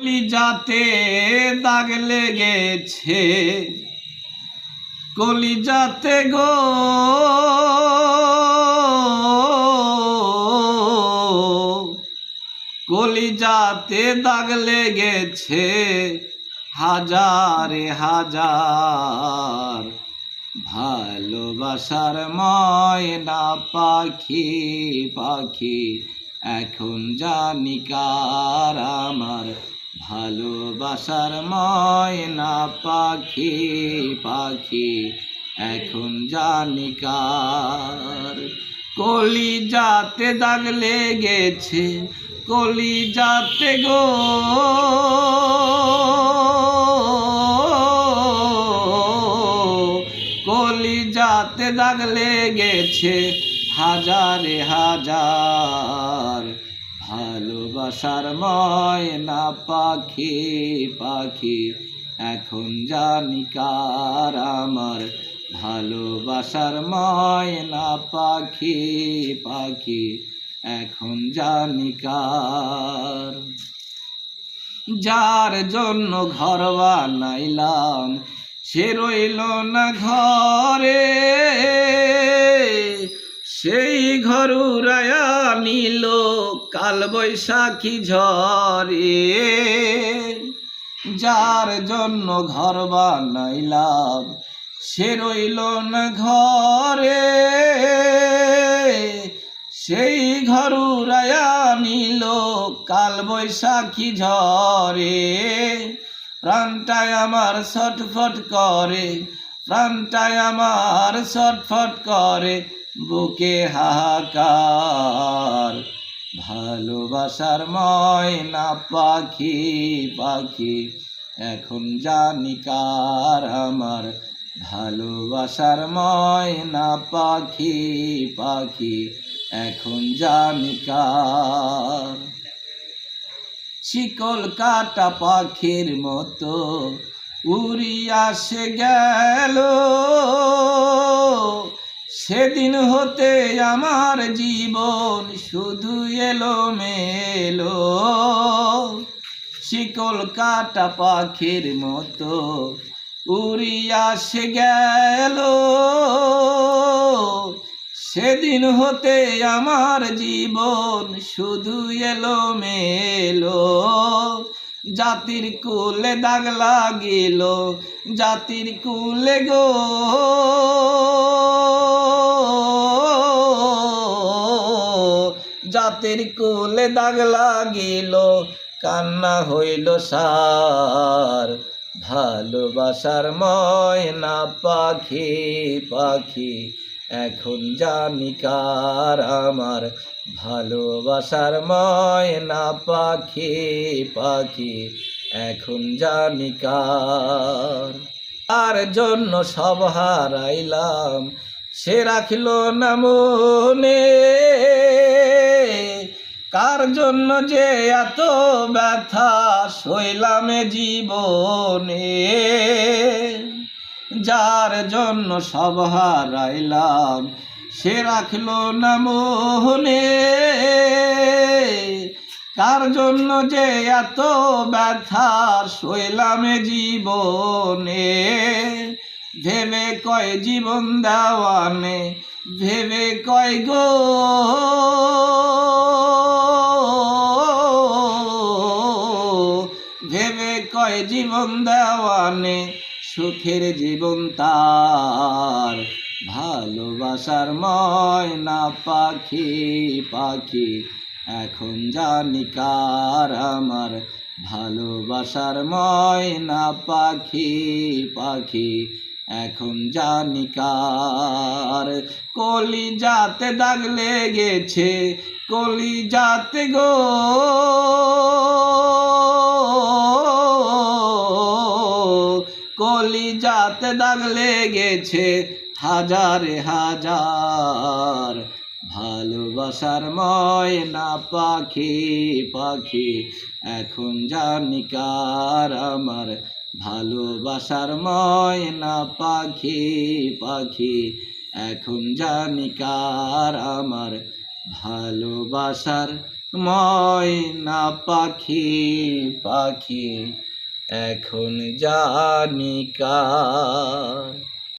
কলিজাতে দাগ লেগেছে, কলিজাতে গো কলিজাতে দাগ লেগেছে হাজারে হাজার। ভালোবাসার ময়না পাখি পাখি এখন জানি কার আমার। ভালোবাসার ময়না পাখি পাখি এখন জানি কার। কলিজাতে দাগ লেগেছে, কলিজাতে গো কলিজাতে দাগ লেগেছে হাজারে হাজার। ভালোবাসার ময়না পাখি পাখি এখন জানি কার আমার। ভালোবাসার ময়না পাখি পাখি এখন জানি কার। যার জন্য ঘর বানাইলাম সে রইল না ঘরে, সেই ঘর উড়াইয়া নিল কাল বৈশাখী ঝড়ে। যার জন্য ঘর বানাইলাম সে রইল না ঘরে, সেই ঘর উড়াইয়া নিল কাল বৈশাখী ঝড়ে। প্রাণটায় আমার ছটফট করে, প্রাণটায় আমার ছটফট করে, বুকে হাহাকার। ভালোবাসার ময়না পাখি পাখি এখন জানি কার আমার। ভালোবাসার ময়না পাখি পাখি এখন জানি কার। শিকল কাটা পাখির মতো উড়িয়া সে গেল, সেদিন হতে আমার জীবন শুধু এলোমেলো। শিকল কাটা পাখির মতো উড়িয়া সে গেল, সেদিন হতে আমার জীবন শুধু এলোমেলো। জাতির কুলে দাগ লাগিল, জাতির কুলে গো জাতির কুলে দাগ লাগিল, কান্না হইল সার। ভালোবাসার ময়না পাখি পাখি এখন জানি কার আমার। ভালোবাসার ময়না পাখি পাখি এখন জানি কার। তার জন্য সব হারাইলাম সে রাখিল না মনে, কার জন্য যে এত ব্যথা সইলাম জীবনে। যার জন্য সব হারাইলাম সে রাখল না মনে, কার জন্য যে এত ব্যথা সইলাম জীবনে। ভেবে কয় জীবন দেওয়ানে, ভেবে কয় গো ভেবে কয় জীবন দেওয়ানে, সুখের জীবন তার। ভালোবাসার ময়না পাখি পাখি এখন জানি কার আমার। ভালোবাসার ময়না পাখি পাখি এখন জানি কার। কলিজাতে দাগ লেগেছে, কলিজাতে গো কলিজাতে দাগ লেগেছে হাজারে হাজার। ভালোবাসার ময়না পাখি পাখি এখন জানি কার আমার। ভালোবাসার ময়না পাখি পাখি এখন জানি কার আমার। ভালোবাসার ময়না পাখি পাখি এখন জানি কার।